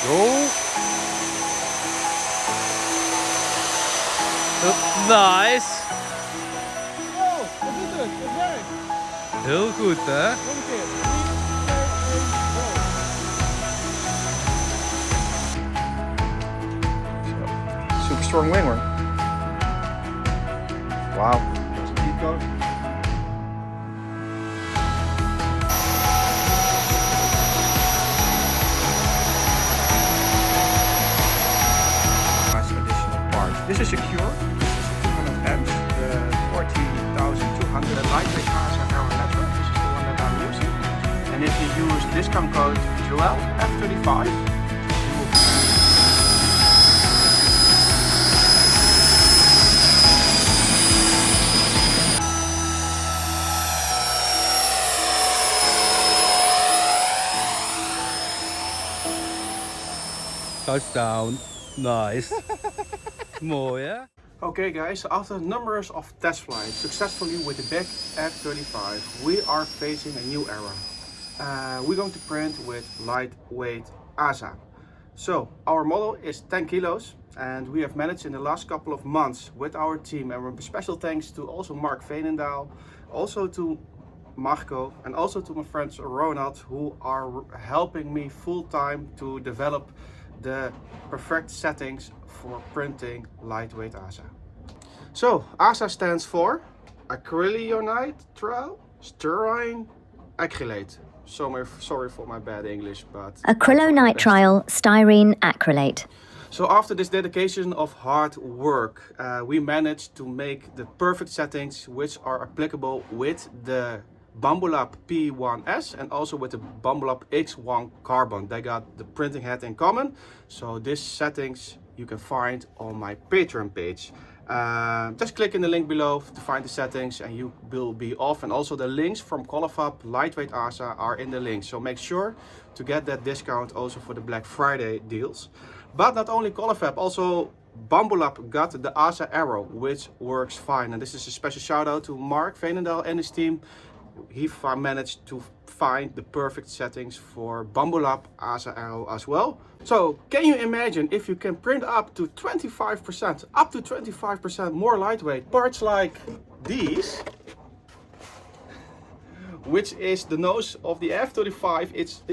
Go. Nice. Oh, dat is het. Dat werkt. Heel goed, hè? Nog een keer. 3, 2, 1, go. Super strong wing worm. Wow. Let's keep going. Nice additional part. This is secure. This is 200 amps. The 40,200 lightweight RC network. This is the one that I'm using. And if you use discount code Joel F35, you will Touchdown. Nice. Mooi, hè? Okay guys, after numbers of test flights successfully with the big F-35, we are facing a new era. We're going to print with lightweight ASA. So our model is 10 kilos and we have managed in the last couple of months with our team, and special thanks to also Mark Veenendaal, also to Marco, and also to my friends Ronald, who are helping me full time to develop the perfect settings for printing lightweight ASA. So ASA stands for acrylonitrile styrene acrylate. Sorry for my bad English, but Acrylonitrile styrene acrylate. so after this dedication of hard work, we managed to make the perfect settings which are applicable with the Bambulab P1S and also with the Bambulab X1 Carbon. They got the printing head in common. So these settings you can find on my Patreon page. Just click in the link below to find the settings and you will be off. And also the links from Colorfabb Lightweight ASA are in the link. So make sure to get that discount also for the Black Friday deals. But not only Colorfabb, also Bambulab got the ASA Arrow, which works fine. And this is a special shout out to Mark Veenendaal and his team. He managed to find the perfect settings for Bambulab ASA Arrow as well. So can you imagine if you can print up to 25% more lightweight parts like these, which is the nose of the F-35. It's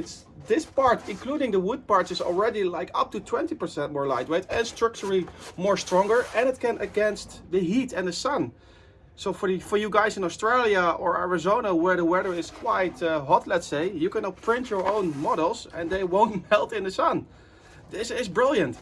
this part, including the wood parts, is already like up to 20% more lightweight and structurally more stronger, and it can against the heat and the sun. So for you guys in Australia or Arizona, where the weather is quite hot, let's say, you can now print your own models and they won't melt in the sun. This is brilliant.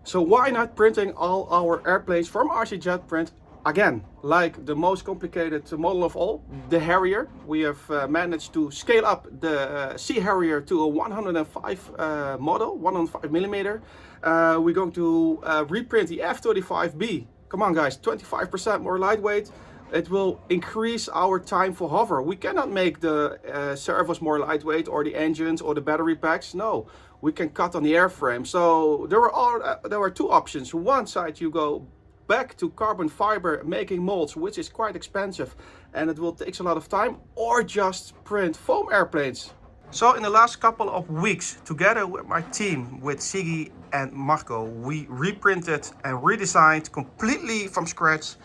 So why not printing all our airplanes from RC Jet Print again? Like the most complicated model of all, the Harrier. We have managed to scale up the Sea Harrier to a 105 model, 105 millimeter. We're going to reprint the F-35B. Come on guys, 25% more lightweight. It will increase our time for hover. We cannot make the servos more lightweight or the engines or the battery packs. No, we can cut on the airframe. So there were two options. One side you go back to carbon fiber making molds, which is quite expensive and it will take a lot of time, or just print foam airplanes. So in the last couple of weeks, together with my team, with Siggy and Marco, we reprinted and redesigned completely from scratch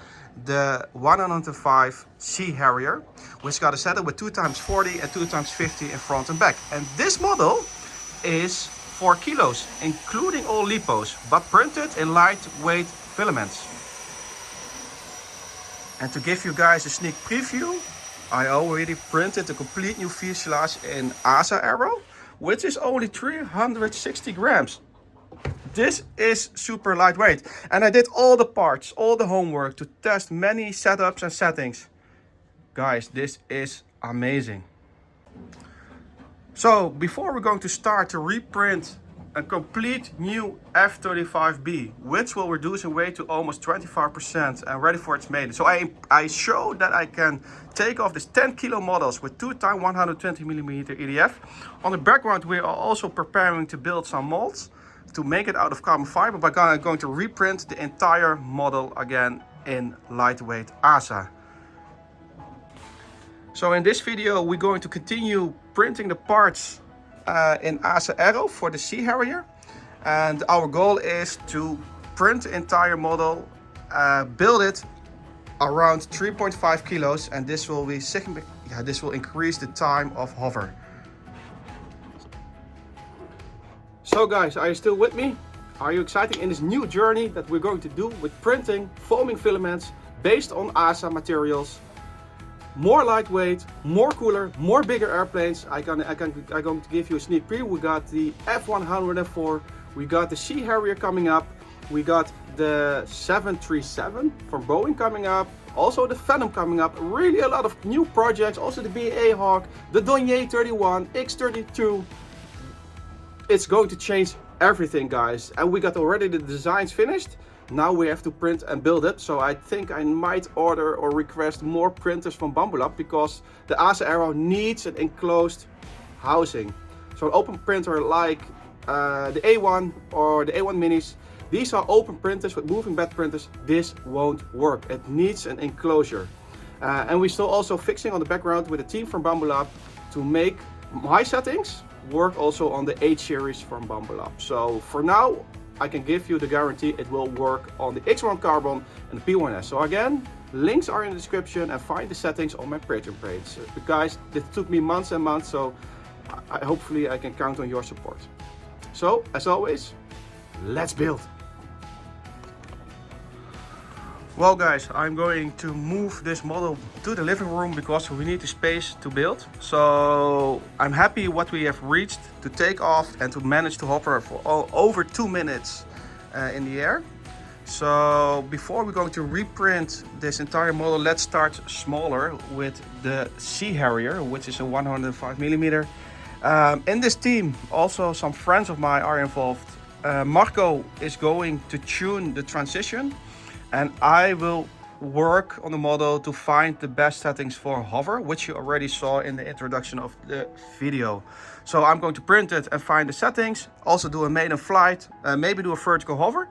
the 105 Sea Harrier, which got a setup with 2x40 and 2x50 in front and back. And this model is 4 kilos, including all lipos, but printed in lightweight filaments. And to give you guys a sneak preview, I already printed a complete new fuselage in ASA Arrow, which is only 360 grams. This is super lightweight. And I did all the parts, all the homework to test many setups and settings. Guys, this is amazing. So before we're going to start to reprint a complete new F-35B, which will reduce in weight to almost 25% and ready for its maiden. So I showed that I can take off these 10 kilo models with 2x120mm EDF. On the background, we are also preparing to build some molds to make it out of carbon fiber, but I'm going to reprint the entire model again in lightweight ASA. So in this video, we're going to continue printing the parts in ASA Arrow for the Sea Harrier. And our goal is to print the entire model, build it around 3.5 kilos, and this will be this will increase the time of hover. So guys, are you still with me? Are you excited in this new journey that we're going to do with printing foaming filaments based on ASA materials? More lightweight, more cooler, more bigger airplanes. I'm going to give you a sneak preview. We got the F104, we got the Sea Harrier coming up, we got the 737 from Boeing coming up, also the Phantom coming up. Really a lot of new projects, also the BA Hawk, the Dornier 31, X32. It's going to change everything, guys. And we got already the designs finished. Now we have to print and build it. So I think I might order or request more printers from Bambulab, because the ASA Aero needs an enclosed housing. So an open printer like the A1 or the A1 Minis, these are open printers with moving bed printers. This won't work. It needs an enclosure. And we're still also fixing on the background with a team from Bambulab to make my settings work also on the H series from Bambulab. So for now, I can give you the guarantee it will work on the X1 Carbon and the P1S. So again, links are in the description, and find the settings on my Patreon page. But guys, this took me months and months, so hopefully I can count on your support. So as always, let's build. Well guys, I'm going to move this model to the living room because we need the space to build. So I'm happy what we have reached to take off and to manage to hover for over 2 minutes in the air. So before we're going to reprint this entire model, let's start smaller with the Sea Harrier, which is a 105mm. In this team, also some friends of mine are involved. Marco is going to tune the transition, and I will work on the model to find the best settings for hover, which you already saw in the introduction of the video. So I'm going to print it and find the settings, also do a maiden flight, maybe do a vertical hover,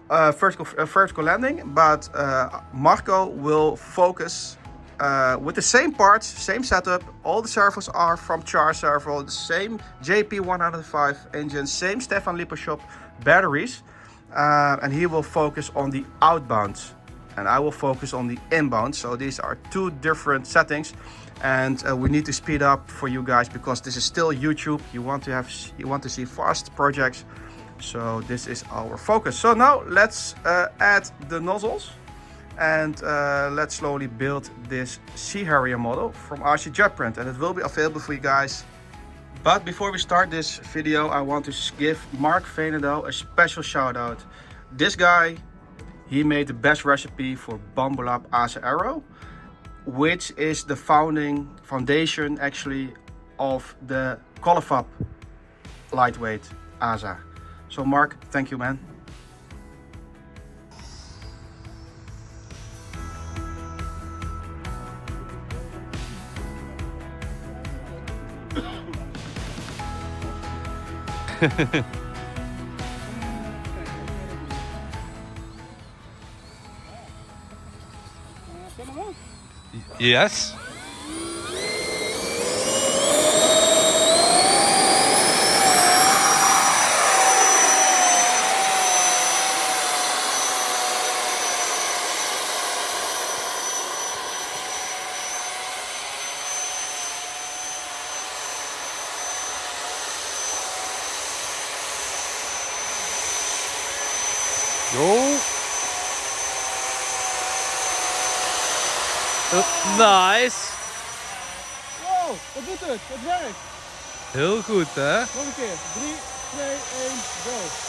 vertical landing, but Marco will focus with the same parts, same setup. All the servos are from Char Servo, the same JP105 engine, same Stefan Lipo shop batteries. And he will focus on the outbound and I will focus on the inbound. So these are two different settings, and we need to speed up for you guys because this is still YouTube. You want to see fast projects, so this is our focus. So now let's add the nozzles and let's slowly build this Sea Harrier model from RC JetPrint, and it will be available for you guys. But before we start this video, I want to give Mark Veenendaal a special shout out. This guy, he made the best recipe for Bambulab ASA Aero, which is the foundation actually of the Colorfabb lightweight ASA. So Mark, thank you, man. Yes. Go. Nice. Wow, wat doet het? Het werkt. Heel goed, hè? Nog een keer. 3, 2, 1, go.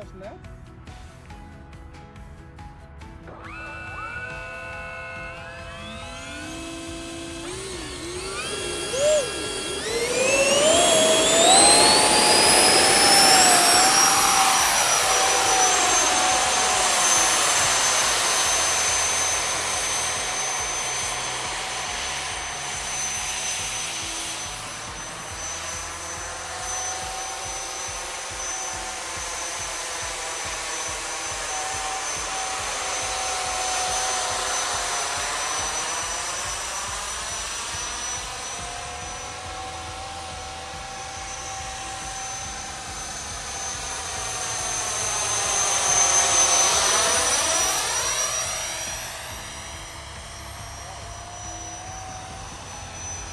last net.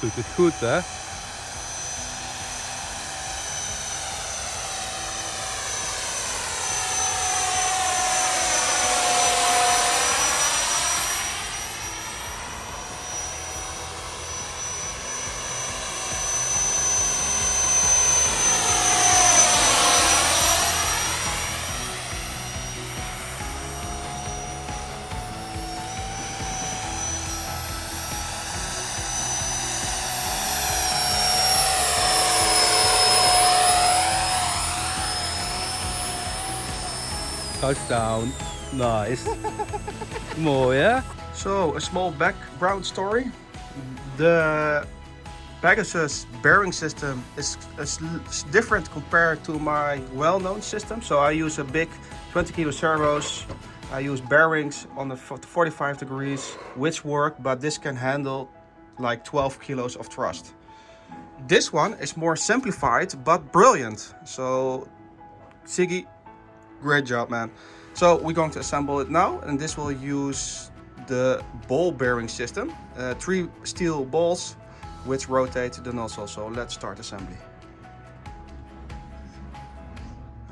Doet het goed, hè? Touchdown. Nice. Mooi, hè? So, a small background story. The Pegasus bearing system is different compared to my well-known system. So I use a big 20 kilo servos. I use bearings on the 45 degrees, which work, but this can handle like 12 kilos of thrust. This one is more simplified, but brilliant. So, Siggy, great job, man. So we're going to assemble it now, and this will use the ball bearing system. 3 steel balls which rotate the nozzle. So let's start assembly.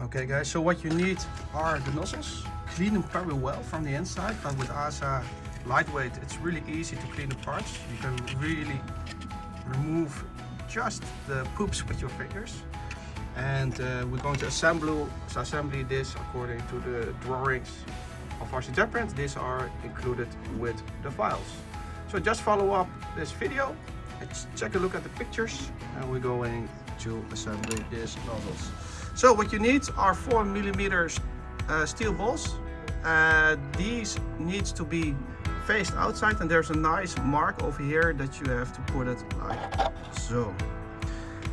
Okay guys, so what you need are the nozzles. Clean them very well from the inside, but with ASA lightweight it's really easy to clean the parts. You can really remove just the poops with your fingers. And we're going to assemble this according to the drawings of RC Print. These are included with the files. So just follow up this video, check a look at the pictures, and we're going to assemble these nozzles. So what you need are 4mm steel balls. These needs to be faced outside, and there's a nice mark over here that you have to put it like so.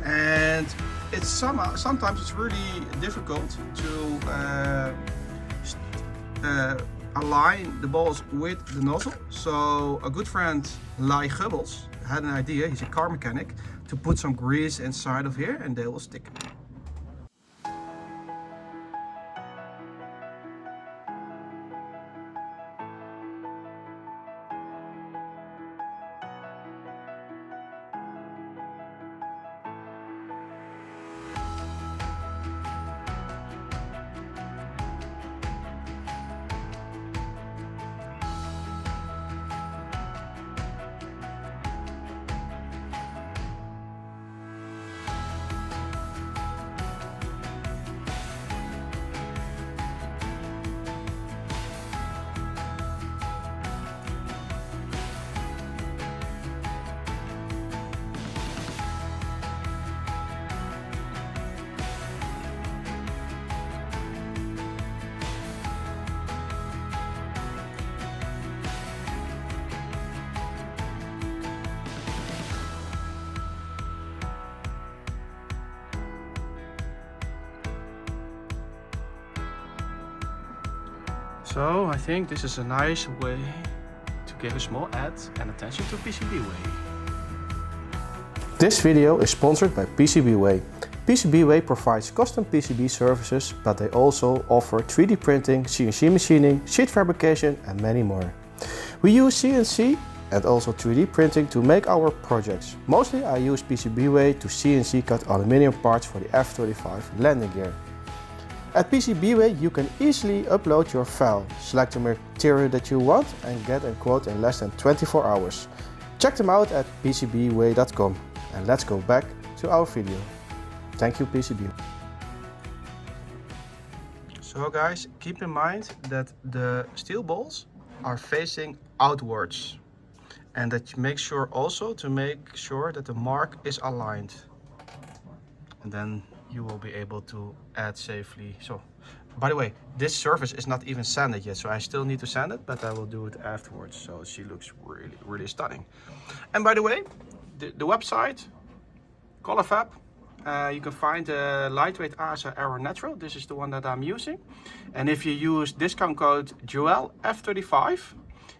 And it's sometimes it's really difficult to align the balls with the nozzle. So a good friend, Lai Gubbels, had an idea. He's a car mechanic, to put some grease inside of here, and they will stick. So I think this is a nice way to give a small ad and attention to PCBWay. This video is sponsored by PCBWay. PCBWay provides custom PCB services, but they also offer 3D printing, CNC machining, sheet fabrication and many more. We use CNC and also 3D printing to make our projects. Mostly I use PCBWay to CNC cut aluminium parts for the F-35 landing gear. At PCBWay you can easily upload your file, select the material that you want and get a quote in less than 24 hours. Check them out at PCBWay.com, and let's go back to our video. Thank you PCB. So guys, keep in mind that the steel balls are facing outwards. And that you make sure also to make sure that the mark is aligned. And then you will be able to add safely. So, by the way, this surface is not even sanded yet, so I still need to sand it, but I will do it afterwards. So she looks really, really stunning. And by the way, the website, Colorfabb, you can find a lightweight ASA Aero Natural. This is the one that I'm using. And if you use discount code JOELF35,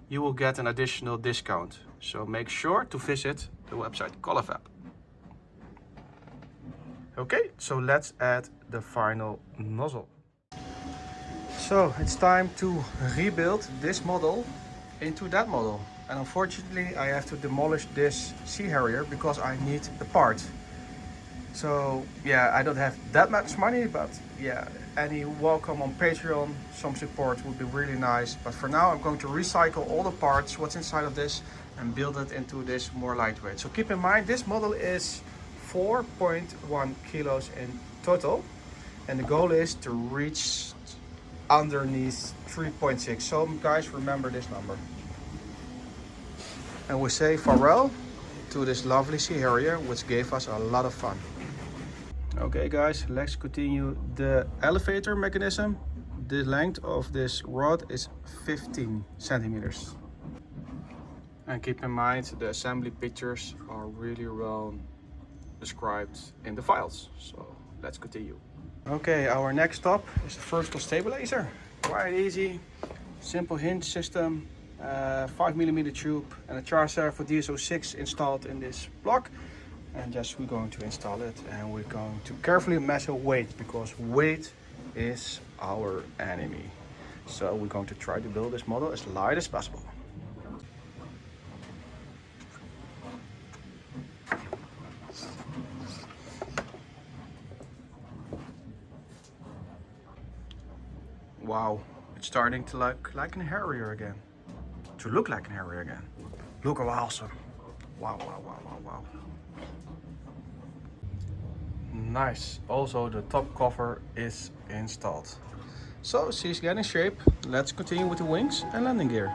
you will get an additional discount. So make sure to visit the website Colorfabb. Okay, so let's add the final nozzle. So it's time to rebuild this model into that model. And unfortunately I have to demolish this Sea Harrier because I need the part. So yeah, I don't have that much money, but yeah, any welcome on Patreon, some support would be really nice. But for now I'm going to recycle all the parts, what's inside of this, and build it into this more lightweight. So keep in mind, this model is 4.1 kilos in total, and the goal is to reach underneath 3.6. So guys, remember this number. And we say farewell to this lovely Sea Harrier, which gave us a lot of fun. Okay guys, let's continue the elevator mechanism. The length of this rod is 15 centimeters. And keep in mind, the assembly pictures are really well described in the files. So let's continue. Okay, our next stop is the vertical stabilizer. Quite easy, simple hinge system, 5mm tube and a charge for DSO6 installed in this block. And just we're going to install it, and we're going to carefully measure weight, because weight is our enemy. So we're going to try to build this model as light as possible. Wow, it's starting to look like a Harrier again. To look like a Harrier again. Look how awesome. Wow, wow, wow, wow, wow. Nice. Also the top cover is installed. So she's getting shape. Let's continue with the wings and landing gear.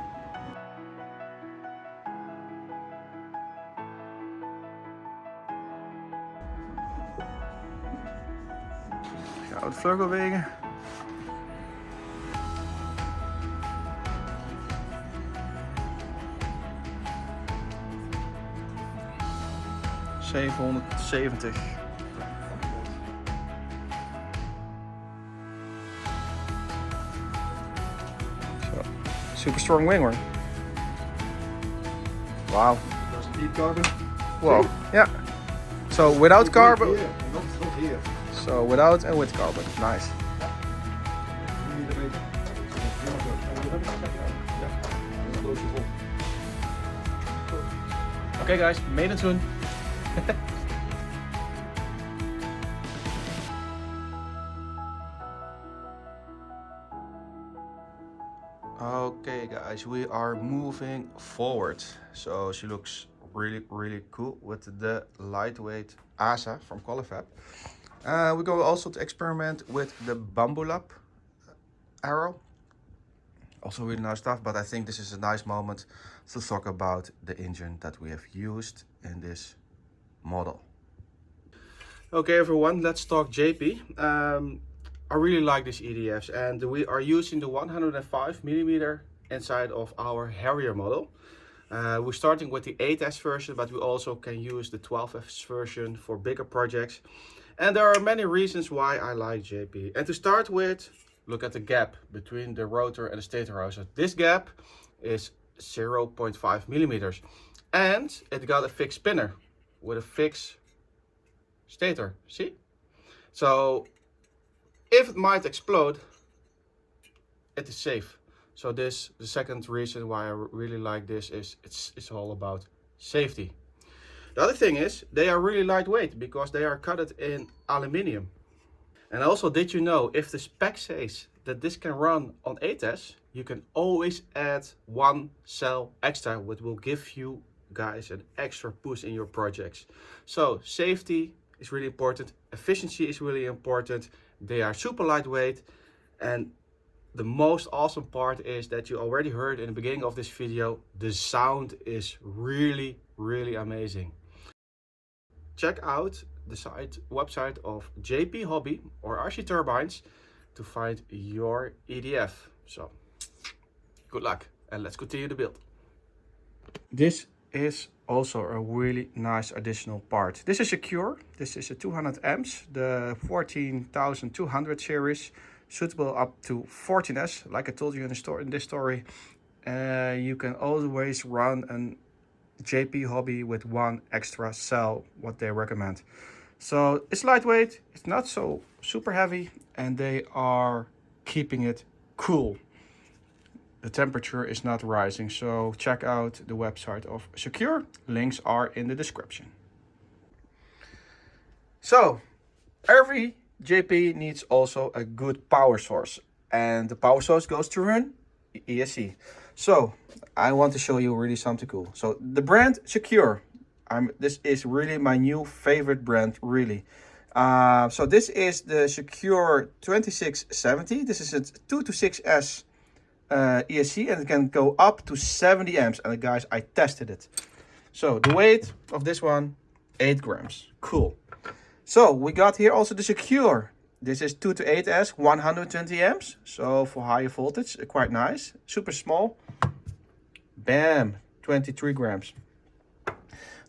Gaan we de vleugel wegen. $770. Super strong wing hoor. Wow. Does it need carbon? Whoa. Yeah. So without carbon. Here, not here. So without and with carbon. Nice. You need a beetje. Okay guys, made it soon. Okay guys, we are moving forward. So she looks really cool with the lightweight ASA from Colorfabb. We're going also to experiment with the Bambulab arrow. Also really nice stuff, but I think this is a nice moment to talk about the engine that we have used in this model. Okay everyone, let's talk JP. I really like these EDFs, and we are using the 105mm inside of our Harrier model. We're starting with the 8S version, but we also can use the 12S version for bigger projects. And there are many reasons why I like JP. And to start with, look at the gap between the rotor and the stator housing. This gap is 0.5mm, and it got a fixed spinner with a fixed stator. See? So if it might explode, it is safe. So this, the second reason why I really like this is it's all about safety. The other thing is they are really lightweight because they are coated in aluminium. And also, did you know, if the spec says that this can run on 8S, you can always add one cell extra, which will give you guys an extra push in your projects. So safety is really important, efficiency is really important. They are super lightweight, And the most awesome part is that you already heard in the beginning of this video, the sound is really, really amazing. Check out the website of JP Hobby or RC Turbines to find your EDF. So good luck and let's continue the build. This is also a really nice additional part. This is secure. This is a 200 amps, the 14200 series, suitable up to 14S. Like I told you in this story, you can always run a JP Hobby with one extra cell, what they recommend. So it's lightweight, it's not so super heavy, and they are keeping it cool. The temperature is not rising, so check out the website of Secure. Links are in the description. So every JP needs also a good power source, and the power source goes through an ESC. So I want to show you really something cool. So the brand Secure, this is really my new favorite brand, really. So this is the Secure 2670. This is a 2 to 6S ESC, and it can go up to 70 amps. And guys, I tested it. So the weight of this one, 8 grams. Cool. So we got here also the Secure. This is 2 to 8S, 120 amps. So for higher voltage, quite nice. Super small. Bam, 23 grams.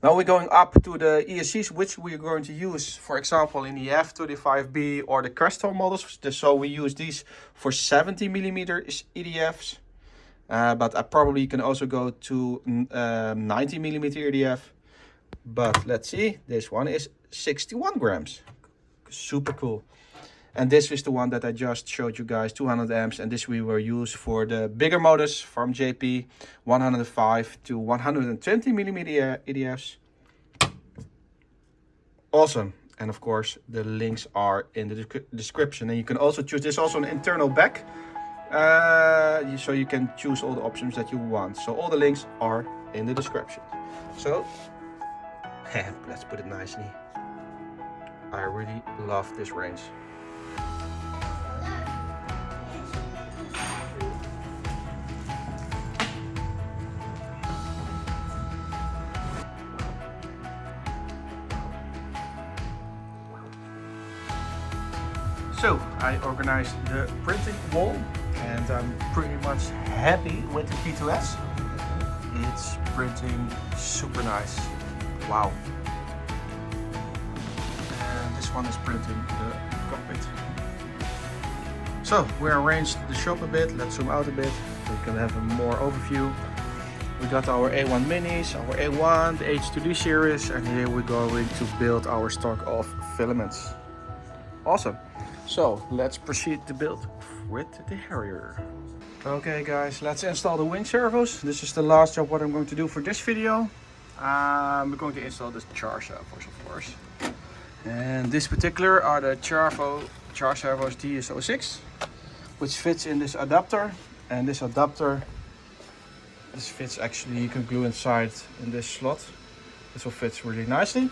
Now we're going up to the ESCs, which we're going to use, for example, in the F35B or the Crestron models. So we use these for 70mm EDFs. But I probably can also go to 90mm EDF. But let's see, this one is 61 grams. Super cool. And this is the one that I just showed you guys, 200 amps. And this we will use for the bigger motors from JP, 105 to 120mm EDFs. Awesome. And of course, the links are in the description. And you can also choose, this also an internal back. So you can choose all the options that you want. So all the links are in the description. So, let's put it nicely. I really love this range. So I organized the printing wall and I'm pretty much happy with the P2S. It's printing super nice. Wow. And this one is printing the cockpit. So we arranged the shop a bit. Let's zoom out a bit so you can have a more overview. We got our A1 minis, our A1, the H2D series, and here we're going to build our stock of filaments. Awesome. So let's proceed to build with the Harrier. Okay guys, let's install the wing servos. This is the last job what I'm going to do for this video. We're going to install the charge servos, of course. And this particular are the charge servos DS06, which fits in this adapter. And this adapter, this fits actually, you can glue inside in this slot. This will fit really nicely.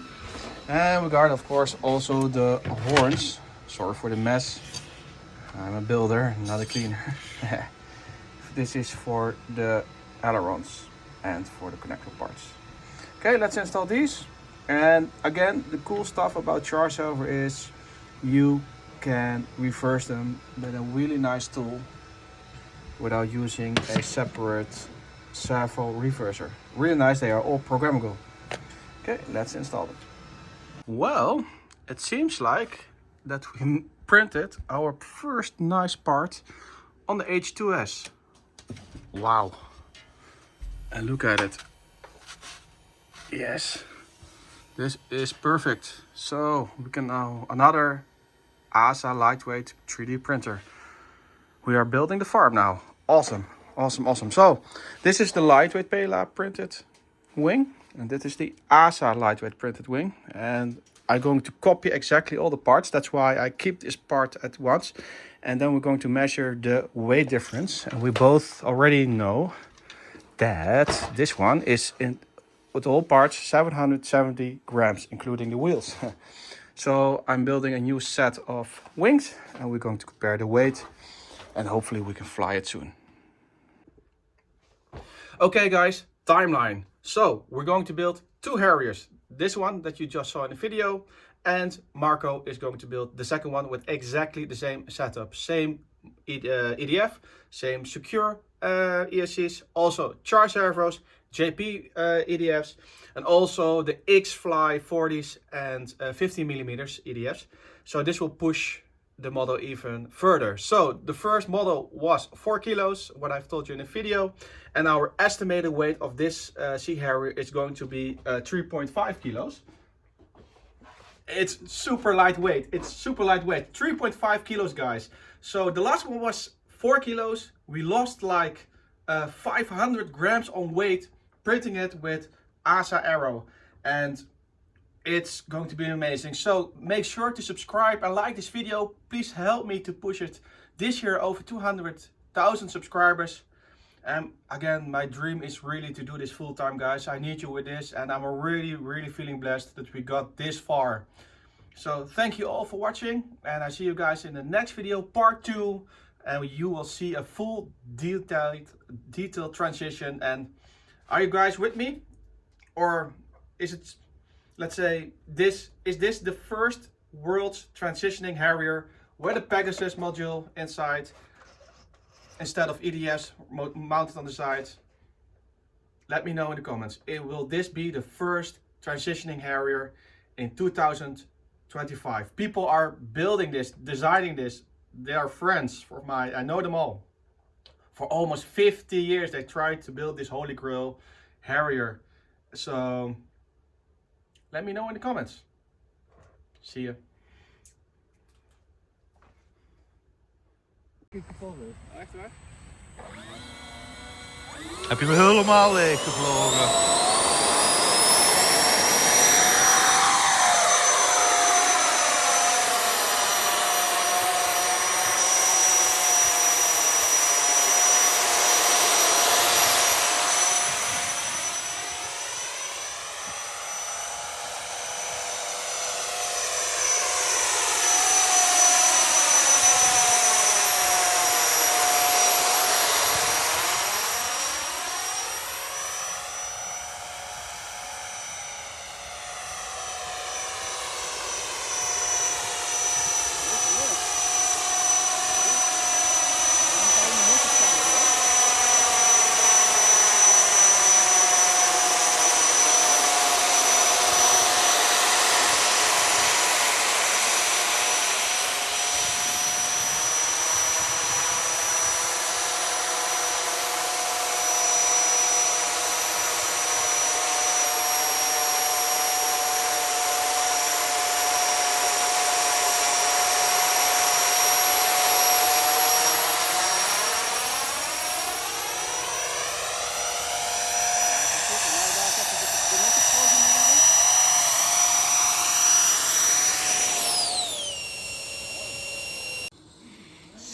And we got, of course, also the horns. Sorry for the mess. I'm a builder, not a cleaner. This is for the ailerons and for the connector parts. Okay, let's install these. And again, the cool stuff about charge servo is you can reverse them with a really nice tool without using a separate servo reverser. Really nice, they are all programmable. Okay, let's install them. Well, it seems like that we printed our first nice part on the H2S. Wow. And look at it. Yes. This is perfect. So we can now another ASA lightweight 3D printer. We are building the farm now. Awesome. Awesome, awesome. So this is the lightweight Bambulab printed wing. And this is the ASA lightweight printed wing. And I'm going to copy exactly all the parts. That's why I keep this part at once. And then we're going to measure the weight difference. And we both already know that this one is in, with all parts, 770 grams, including the wheels. So I'm building a new set of wings and we're going to compare the weight. and hopefully we can fly it soon. Okay guys, timeline. So we're going to build 2 Harriers. This one that you just saw in the video, and Marco is going to build the second one with exactly the same setup. Same EDF, same secure ESCs, also charge servos, JP EDFs, and also the X-Fly 40s and 15mm EDFs. So this will push the model even further. So the first model was 4 kilos, what I've told you in the video, and our estimated weight of this Sea Harrier is going to be 3.5 kilos. It's super lightweight. It's super lightweight. 3.5 kilos, guys. So the last one was 4 kilos. We lost like 500 grams on weight printing it with ASA Aero, and it's going to be amazing. So make sure to subscribe and like this video. Please help me to push it this year over 200,000 subscribers. And again, my dream is really to do this full time, guys. I need you with this, and I'm really feeling blessed that we got this far. So thank you all for watching, and I see you guys in the next video, part 2, and you will see a full detailed transition. And are you guys with me, or is it, let's say, is this the first world's transitioning Harrier with a Pegasus module inside instead of EDFs mounted on the sides? Let me know in the comments. Will this be the first transitioning Harrier in 2025? People are building this, designing this. They are friends for I know them all. For almost 50 years they tried to build this Holy Grail Harrier. So let me know in the comments. See ya. Echt waar? Heb je me helemaal leeg gevlogen?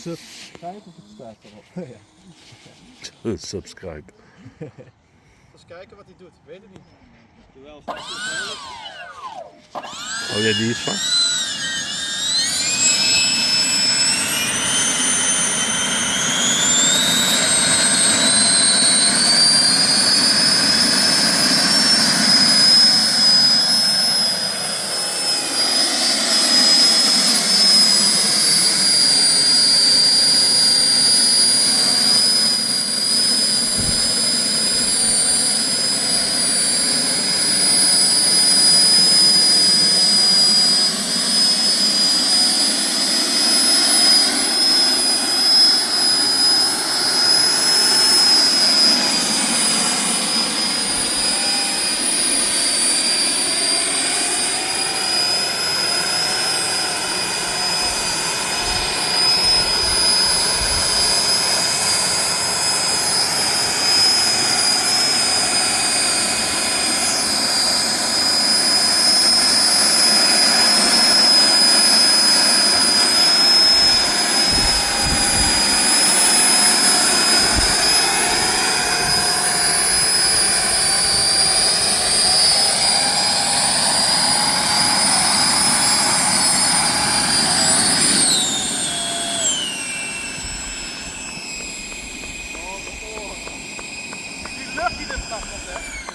Subscribe of het staat erop? Ja. Subscribe. Eens kijken wat hij doet. Weet het niet. Doe wel. Oh ja, die is van? terug die er vanaf komt, hè.